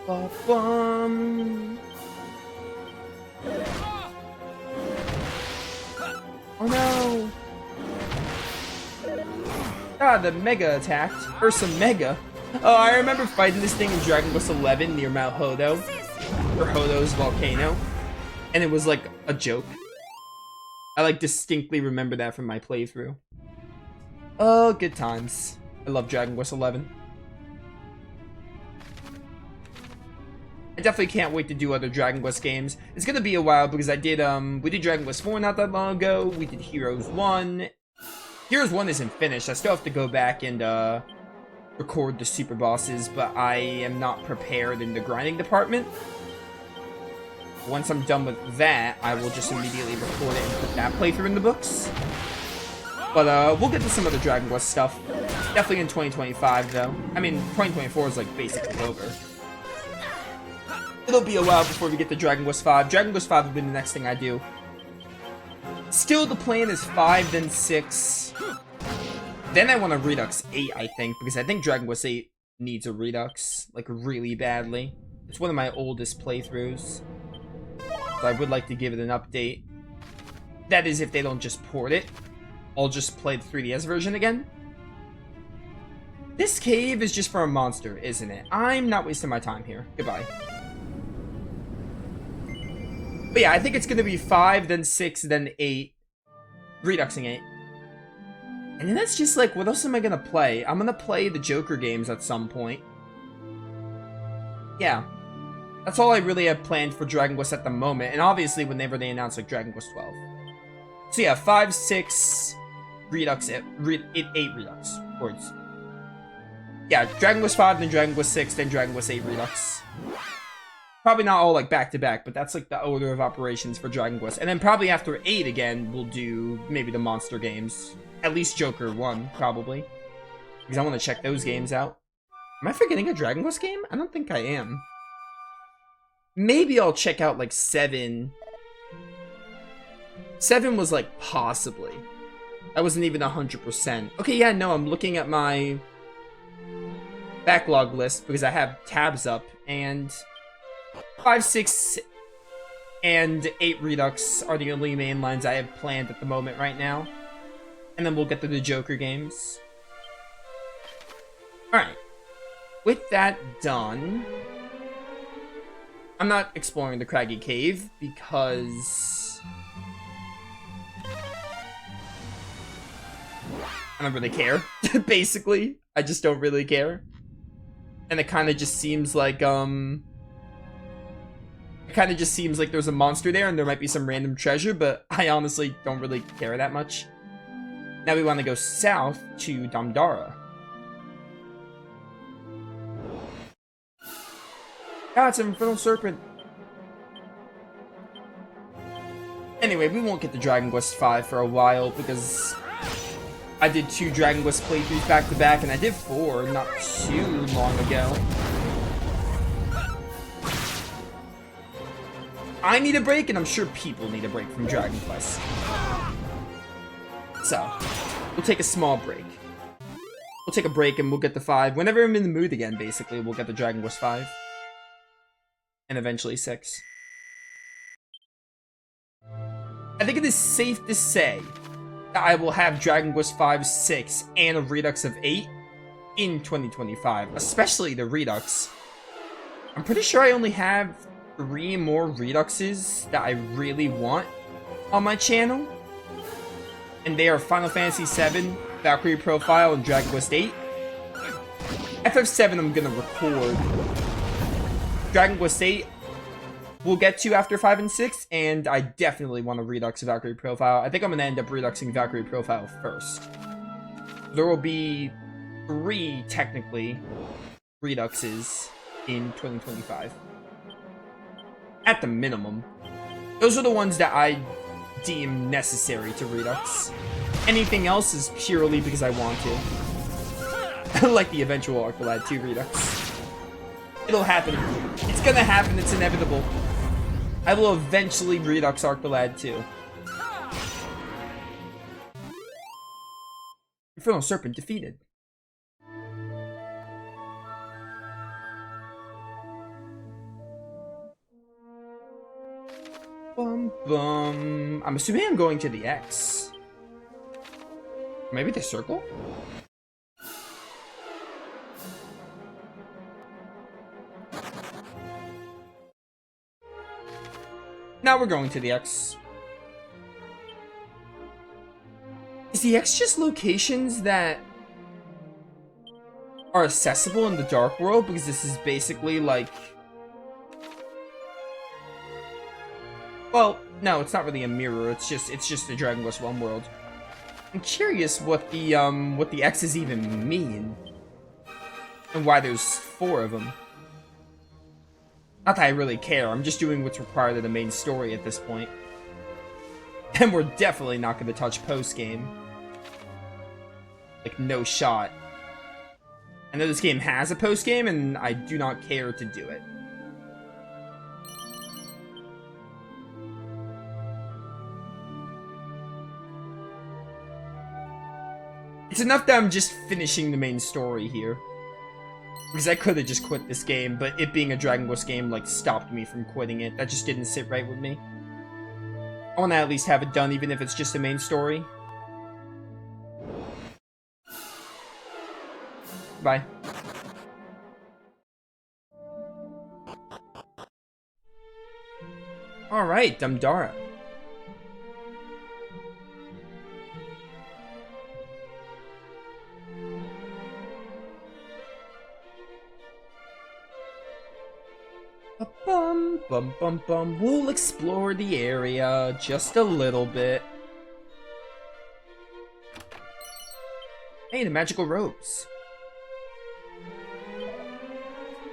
Ba-bum. Oh no! Ah, the Mega attacked. Ursa Mega. Oh, I remember fighting this thing in Dragon Quest XI near Mount Hodo. Or Hodo's volcano. And it was like a joke. I like distinctly remember that from my playthrough. Oh, good times. I love Dragon Quest XI. I definitely can't wait to do other Dragon Quest games. It's gonna be a while because I did, we did Dragon Quest 4 not that long ago. We did Heroes 1. Heroes 1 isn't finished. I still have to go back and, record the super bosses, but I am not prepared in the grinding department. Once I'm done with that, I will just immediately record it and put that playthrough in the books. But, we'll get to some other Dragon Quest stuff. Definitely in 2025, though. I mean, 2024 is, like, basically over. It'll be a while before we get to Dragon Quest V. Dragon Quest V will be the next thing I do. Still, the plan is 5, then 6. Then I want a Redux 8, I think, because I think Dragon Quest 8 needs a Redux, like, really badly. It's one of my oldest playthroughs. So I would like to give it an update. That is, if they don't just port it. I'll just play the 3DS version again. This cave is just for a monster, isn't it? I'm not wasting my time here. Goodbye. But yeah, I think it's going to be 5, then 6, then 8. Reduxing 8. And then that's just like, what else am I going to play? I'm going to play the Joker games at some point. Yeah. That's all I really have planned for Dragon Quest at the moment. And obviously, whenever they announce like Dragon Quest 12. So yeah, 5, 6, Redux, 8 Redux. Words. Yeah, Dragon Quest 5, then Dragon Quest 6, then Dragon Quest 8 Redux. Probably not all like back to back, but that's like the order of operations for Dragon Quest. And then probably after 8 again, we'll do maybe the monster games. At least Joker 1, probably. Because I want to check those games out. Am I forgetting a Dragon Quest game? I don't think I am. Maybe I'll check out like 7. 7 was like possibly. I wasn't even 100%. Okay, yeah, no, I'm looking at my backlog list because I have tabs up, and 5, 6, and 8 Redux are the only main lines I have planned at the moment right now. And then we'll get to the Joker games. Alright. With that done, I'm not exploring the Craggy Cave because I don't really care. Basically, I just don't really care. And it kind of just seems like, there's a monster there and there might be some random treasure, but I honestly don't really care that much. Now we want to go south to Damdara. Ah, it's an Infernal Serpent. Anyway, we won't get to Dragon Quest V for a while because I did 2 Dragon Quest playthroughs back to back, and I did 4 not too long ago. I need a break, and I'm sure people need a break from Dragon Quest. So, we'll take a small break. We'll take a break and we'll get to 5. Whenever I'm in the mood again, basically, we'll get to Dragon Quest 5. And eventually 6. I think it is safe to say that I will have Dragon Quest 5, 6, and a Redux of 8 in 2025. Especially the Redux. I'm pretty sure I only have 3 more Reduxes that I really want on my channel. And they are Final Fantasy VII, Valkyrie Profile, and Dragon Quest 8. FF7 I'm gonna record. Dragon Quest 8 we'll get to after 5 and 6, and I definitely want to Redux Valkyrie Profile. I think I'm gonna end up Reduxing Valkyrie Profile first. There will be 3, technically, Reduxes in 2025. At the minimum. Those are the ones that I deem necessary to Redux. Anything else is purely because I want to. Like the eventual Arcalad 2 Redux. It'll happen. It's gonna happen, it's inevitable. I will eventually Redux Arcalad 2. Infernal Serpent defeated. Bum, bum. I'm assuming I'm going to the X. Maybe the circle? Now we're going to the X. Is the X just locations that are accessible in the Dark World? Because this is basically like... Well, no, it's not really a mirror. It's just the Dragon Quest 1 world. I'm curious what the X's even mean. And why there's 4 of them. Not that I really care, I'm just doing what's required of the main story at this point. And we're definitely not going to touch post-game. Like, no shot. I know this game has a post-game, and I do not care to do it. It's enough that I'm just finishing the main story here. Because I could have just quit this game, but it being a Dragon Quest game, like, stopped me from quitting it. That just didn't sit right with me. I want to at least have it done, even if it's just the main story. Bye. Alright, Dumdara. Bum, bum, bum, bum. We'll explore the area just a little bit. Hey, the magical robes.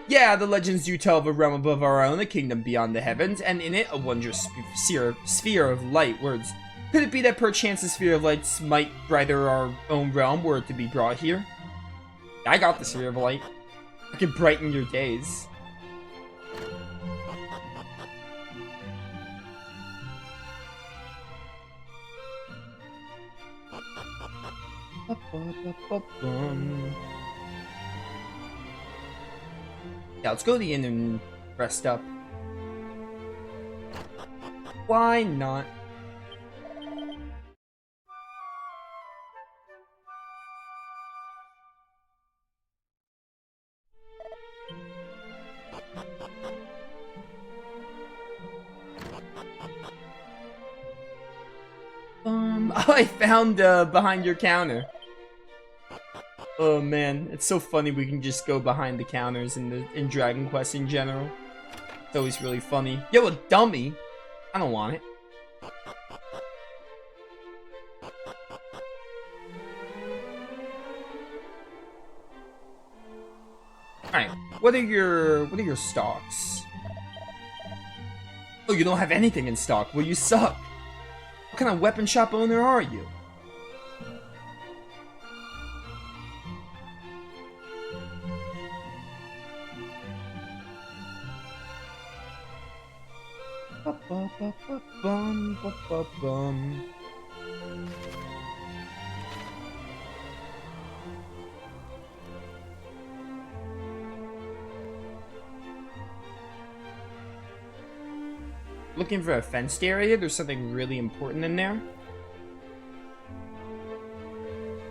Yeah, the legends do tell of a realm above our own, a kingdom beyond the heavens, and in it a wondrous sphere of light. Words. Could it be that perchance the sphere of lights might brighter our own realm were it to be brought here? I got the sphere of light. I can brighten your days. Yeah, let's go to the inn and rest up. Why not? I found behind your counter. Oh man, it's so funny we can just go behind the counters in Dragon Quest in general. It's always really funny. Yo, a dummy! I don't want it. Alright, what are your stocks? Oh, you don't have anything in stock. Well, you suck. What kind of weapon shop owner are you? Looking for a fenced area? There's something really important in there.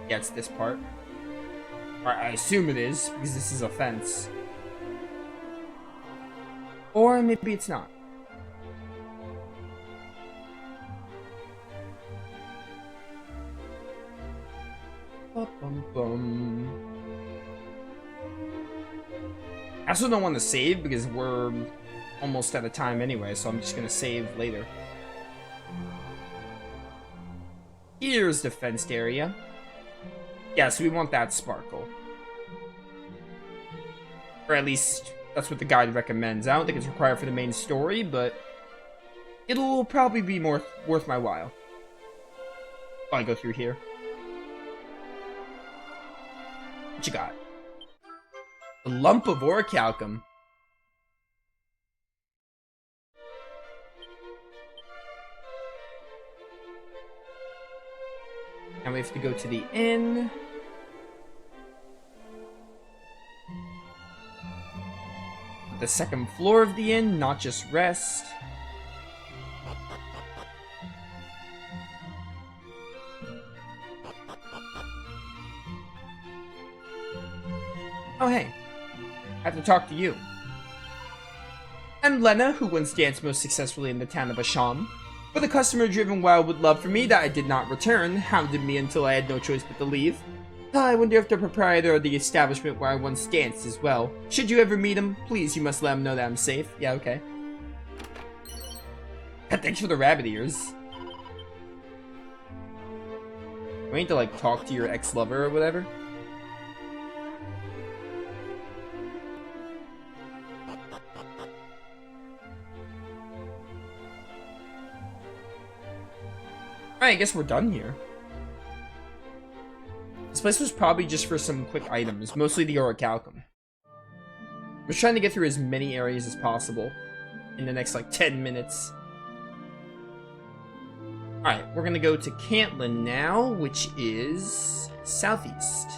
Yeah, it's this part. Or I assume it is, because this is a fence. Or maybe it's not. I also don't want to save because we're almost out of time anyway, so I'm just gonna save later. Here's the fenced area. Yeah, so we want that sparkle. Or at least, that's what the guide recommends. I don't think it's required for the main story, but it'll probably be more worth my while. Oh, I go through here. What you got? A lump of orichalcum. And we have to go to the inn. The second floor of the inn, not just rest. Oh, hey. I have to talk to you. I'm Lena, who once danced most successfully in the town of Asham. But the customer-driven wildwood love for me that I did not return hounded me until I had no choice but to leave. I wonder if the proprietor of the establishment where I once danced as well. Should you ever meet him, please, you must let him know that I'm safe. Yeah, okay. Thanks for the rabbit ears. We need to, like, talk to your ex-lover or whatever. Alright, I guess we're done here. This place was probably just for some quick items, mostly the orichalcum. I'm just trying to get through as many areas as possible in the next, like, 10 minutes. Alright, we're gonna go to Cantlin now, which is southeast.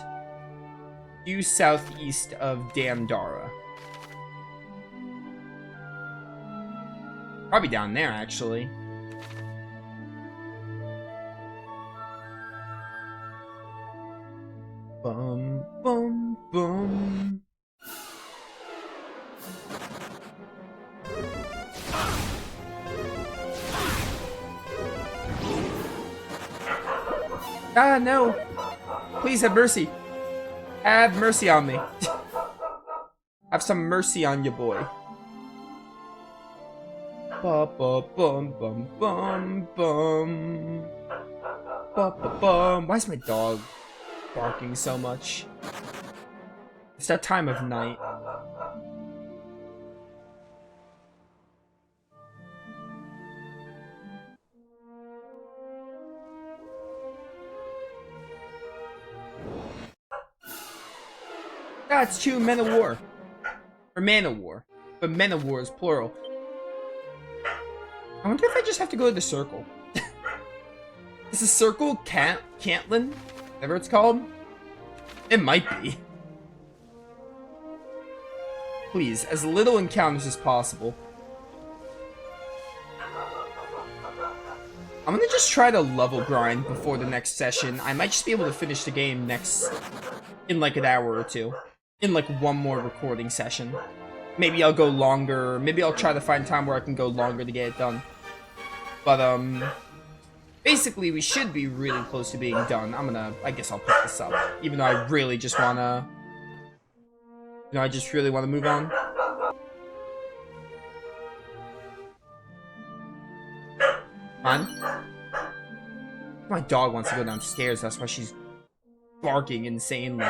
Due southeast of Damdara. Probably down there, actually. Bum, bum, bum. Ah, no. Please have mercy. Have mercy on me. Have some mercy on you, boy. Ba ba bum bum bum bum. Ba ba bum. Why is my dog barking so much? It's that time of night. That's 2 men of war. Or man of war. But men of war is plural. I wonder if I just have to go to the circle. Is the circle Cantlin? Whatever it's called? It might be. Please, as little encounters as possible. I'm gonna just try to level grind before the next session. I might just be able to finish the game in like an hour or two. In like one more recording session. Maybe I'll go longer. Maybe I'll try to find time where I can go longer to get it done. But, basically, we should be really close to being done. I guess I'll pick this up. Even though I really just wanna... I just really want to move on. Come on. My dog wants to go downstairs, that's why she's barking insanely.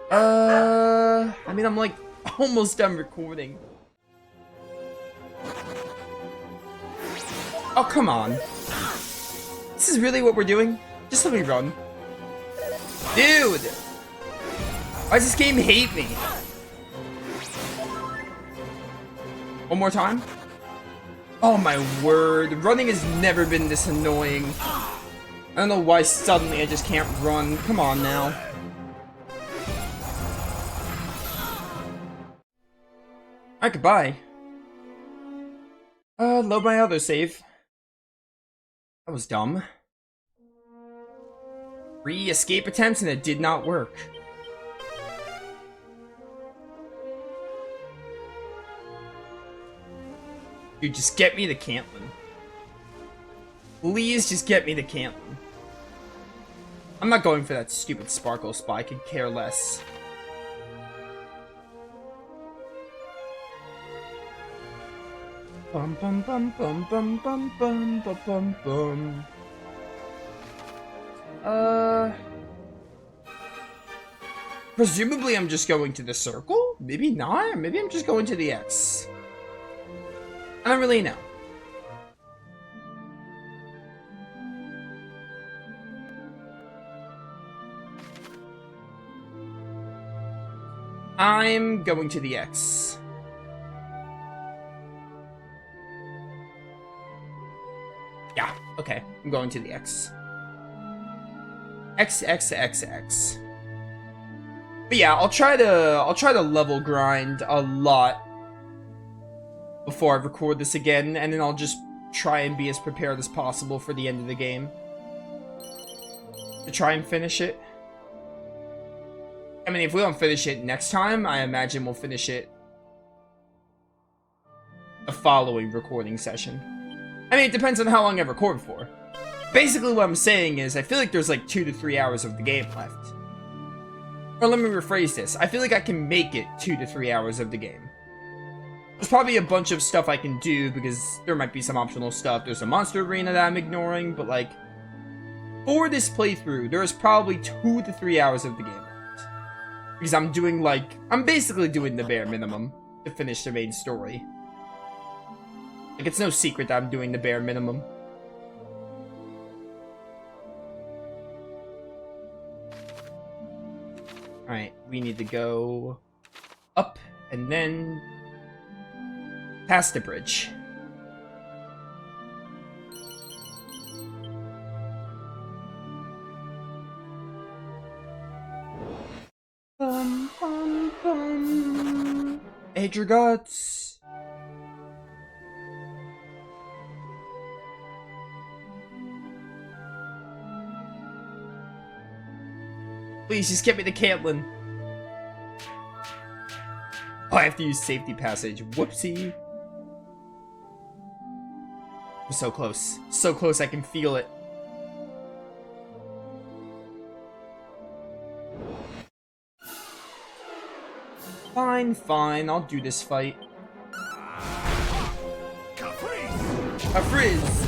I mean, I'm like almost done recording. Oh, come on. This is really what we're doing? Just let me run. Dude! Why does this game hate me? One more time? Oh my word. Running has never been this annoying. I don't know why suddenly I just can't run. Come on now. Alright, goodbye. Load my other save. That was dumb. 3 escape attempts and it did not work. Dude, just get me to Cantlin. Please just get me to Cantlin. I'm not going for that stupid sparkle spot, I could care less. Bum bum bum bum bum bum bum bum bum bum. Presumably I'm just going to the circle? Maybe not. Maybe I'm just going to the X. I don't really know. I'm going to the X. Yeah, okay. I'm going to the X. X, X, X, X. But yeah, I'll try to level grind a lot before I record this again, and then I'll just try and be as prepared as possible for the end of the game. To try and finish it. I mean, if we don't finish it next time, I imagine we'll finish it the following recording session. I mean, it depends on how long I record for. Basically, what I'm saying is, I feel like there's like 2 to 3 hours of the game left. Or let me rephrase this. I feel like I can make it 2 to 3 hours of the game. There's probably a bunch of stuff I can do, because there might be some optional stuff. There's a monster arena that I'm ignoring, but like, for this playthrough, there's probably 2 to 3 hours of the game left. Because I'm basically doing the bare minimum to finish the main story. Like, it's no secret that I'm doing the bare minimum. Alright, we need to go up and then past the bridge. Bum, bum, bum. Ate your guts. Please, just get me to Caitlin. Oh, I have to use safety passage. Whoopsie. I'm so close. So close, I can feel it. Fine, fine. I'll do this fight. A frizz.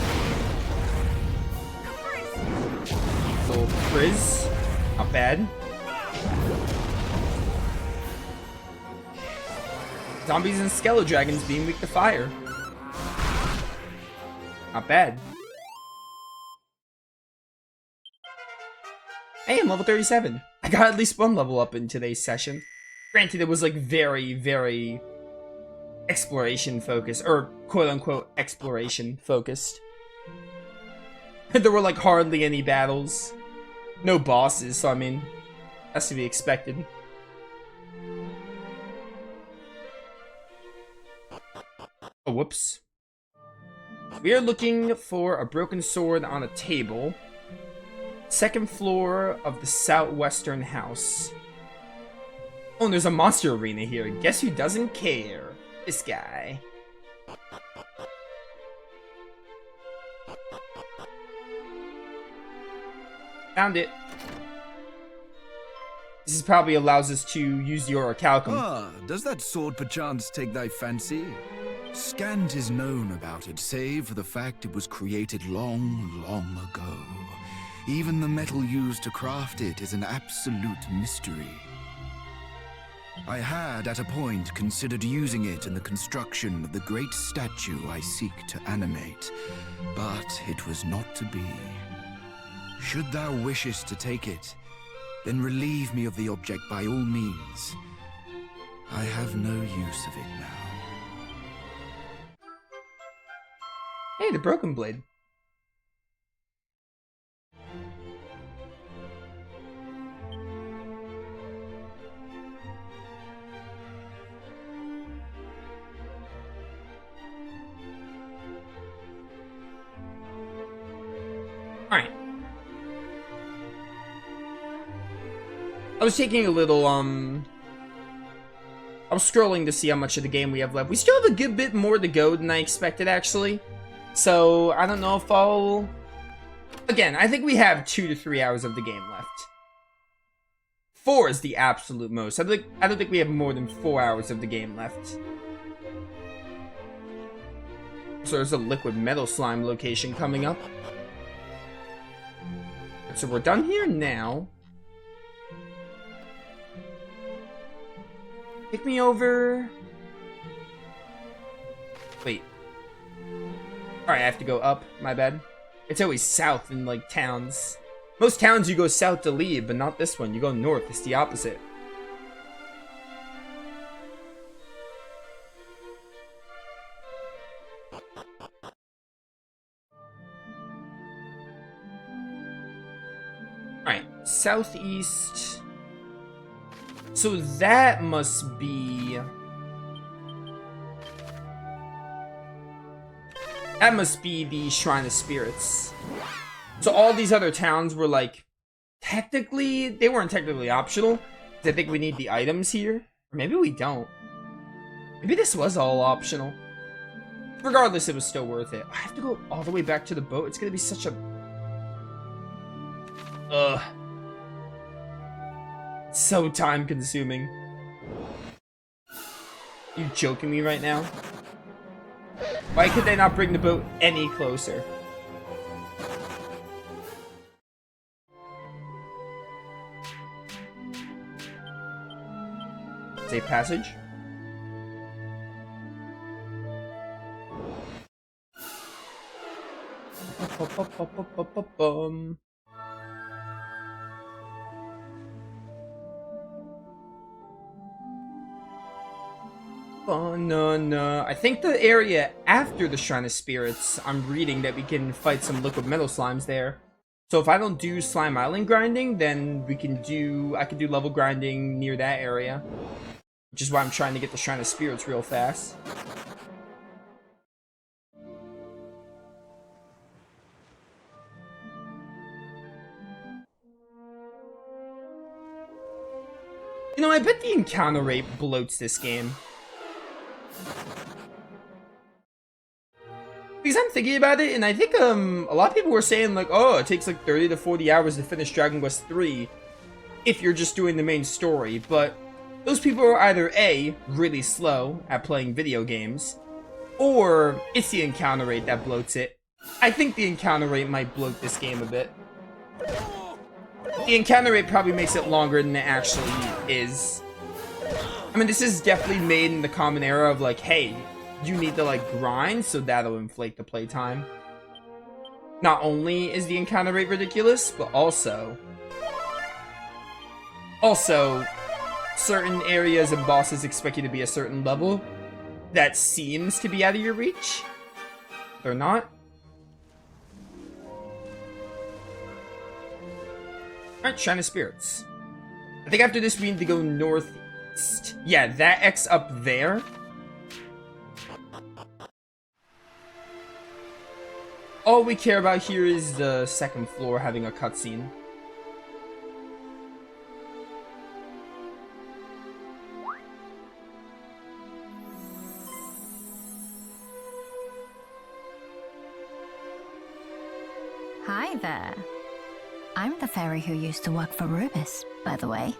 Little frizz. Not bad. Zombies and skeleton dragons being weak to fire. Not bad. Hey, I'm level 37. I got at least one level up in today's session. Granted, it was like very, very exploration focused, or quote-unquote exploration focused. There were like hardly any battles. No bosses, so I mean, that's to be expected. Oh, whoops. We are looking for a broken sword on a table. Second floor of the southwestern house. Oh, and there's a monster arena here. Guess who doesn't care? This guy. Found it. This probably allows us to use the orichalcum. Ah, does that sword perchance take thy fancy? Scant is known about it, save for the fact it was created long, long ago. Even the metal used to craft it is an absolute mystery. I had, at a point, considered using it in the construction of the great statue I seek to animate, but it was not to be. Should thou wishest to take it, then relieve me of the object by all means. I have no use of it now. Hey, the broken blade. Alright. I was taking a little, I was scrolling to see how much of the game we have left. We still have a good bit more to go than I expected, actually. So, I don't know if I'll... Again, I think we have 2 to 3 hours of the game left. 4 is the absolute most. I don't think we have more than 4 hours of the game left. So there's a liquid metal slime location coming up. So we're done here now. Take me over. Wait. Alright, I have to go up. My bad. It's always south in, like, towns. Most towns you go south to leave, but not this one. You go north. It's the opposite. Alright, southeast. So that must be... That must be the Shrine of Spirits. So all these other towns were like... Technically, they weren't technically optional. 'Cause I think we need the items here. Or maybe we don't. Maybe this was all optional. Regardless, it was still worth it. I have to go all the way back to the boat. It's gonna be such a... Ugh. So time consuming. You joking me right now? Why could they not bring the boat any closer? Safe passage? No. I think the area after the Shrine of Spirits, I'm reading that we can fight some liquid metal slimes there. So if I don't do Slime Island grinding, then I can do level grinding near that area. Which is why I'm trying to get the Shrine of Spirits real fast. You know, I bet the encounter rate bloats this game. Because I'm thinking about it, and I think a lot of people were saying like, oh, it takes like 30 to 40 hours to finish Dragon Quest 3 if you're just doing the main story, but those people are either A, really slow at playing video games, or it's the encounter rate that bloats it. I think the encounter rate might bloat this game a bit. The encounter rate probably makes it longer than it actually is. I mean, this is definitely made in the common era of like, hey, you need to like grind, so that'll inflate the playtime. Not only is the encounter rate ridiculous, but also certain areas and bosses expect you to be a certain level that seems to be out of your reach. They're not. Alright, Shrine of Spirits. I think after this we need to go northeast. Yeah, that X up there. All we care about here is the second floor having a cutscene. Hi there. I'm the fairy who used to work for Rubis, by the way.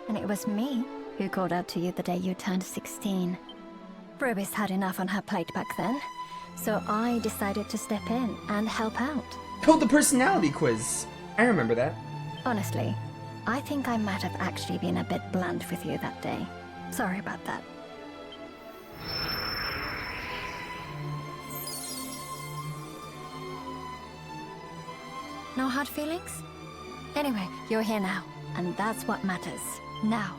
And it was me who called out to you the day you turned 16. Rubis had enough on her plate back then, so I decided to step in and help out. Oh, the personality quiz. I remember that. Honestly, I think I might have actually been a bit blunt with you that day. Sorry about that. No hard feelings? Anyway, you're here now, and that's what matters. Now,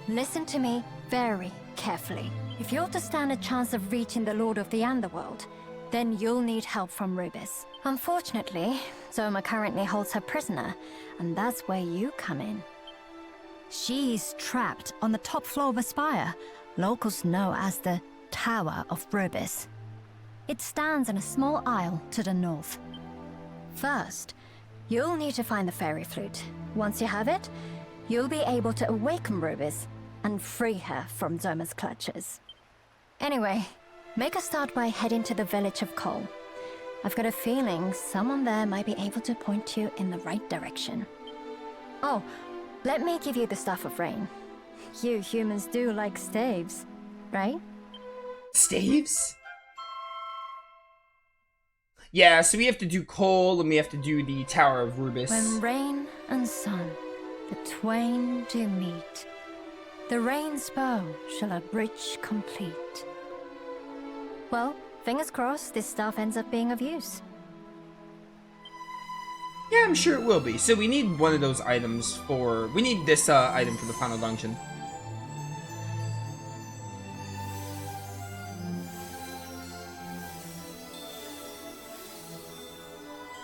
listen to me very carefully. If you're to stand a chance of reaching the Lord of the Underworld, then you'll need help from Rubis. Unfortunately, Zoma currently holds her prisoner, and that's where you come in. She's trapped on the top floor of a spire, locals know as the Tower of Rubis. It stands in a small isle to the north. First, you'll need to find the fairy flute. Once you have it, you'll be able to awaken Rubis and free her from Zoma's clutches. Anyway, make a start by heading to the village of Cole. I've got a feeling someone there might be able to point you in the right direction. Oh, let me give you the Staff of Rain. You humans do like staves, right? Staves? Yeah, so we have to do Cole, and we have to do the Tower of Rubis. When rain and sun, the twain do meet, the rain's bow shall a bridge complete. Well, fingers crossed this stuff ends up being of use. Yeah, I'm sure it will be. So we need one of those items for... We need this item for the final dungeon.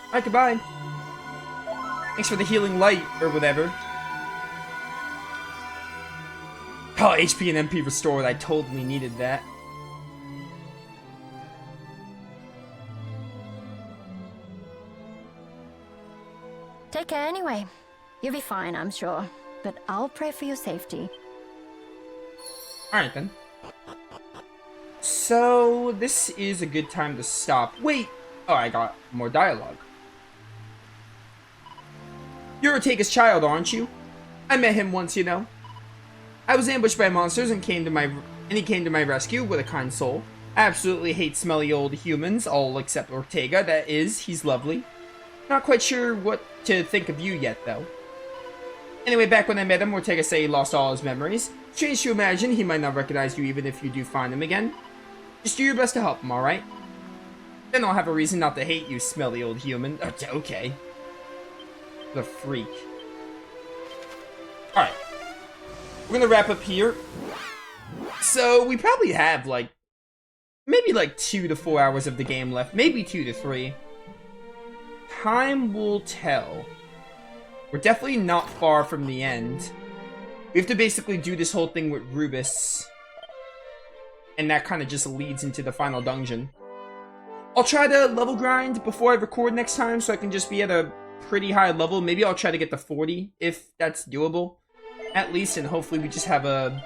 Alright, goodbye. Thanks for the healing light, or whatever. Oh, HP and MP restored. I totally needed that. Take care anyway. You'll be fine, I'm sure. but I'll pray for your safety. Alright then. So, this is a good time to stop. Wait! Oh, I got more dialogue. You're Ortega's child, aren't you? I met him once, you know. I was ambushed by monsters and he came to my rescue with a kind soul. I absolutely hate smelly old humans, all except Ortega. That is, he's lovely. Not quite sure what to think of you yet, though. Anyway, back when I met him, Ortega said he lost all his memories. Strange to imagine he might not recognize you even if you do find him again. Just do your best to help him, alright? Then I'll have a reason not to hate you, smelly old human. Okay. The freak. Alright. We're gonna wrap up here. So, we probably have, like, maybe like 2 to 4 hours of the game left. Maybe 2 to 3. Time will tell. We're definitely not far from the end. We have to basically do this whole thing with Rubus. And that kind of just leads into the final dungeon. I'll try to level grind before I record next time so I can just be at a pretty high level. Maybe I'll try to get to 40 if that's doable. At least, and hopefully we just have a...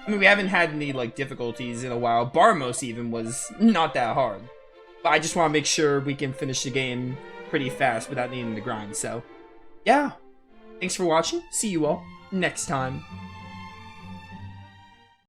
I mean, we haven't had any, like, difficulties in a while. Barmos even was not that hard. But I just want to make sure we can finish the game pretty fast without needing to grind, so... yeah. Thanks for watching. See you all next time.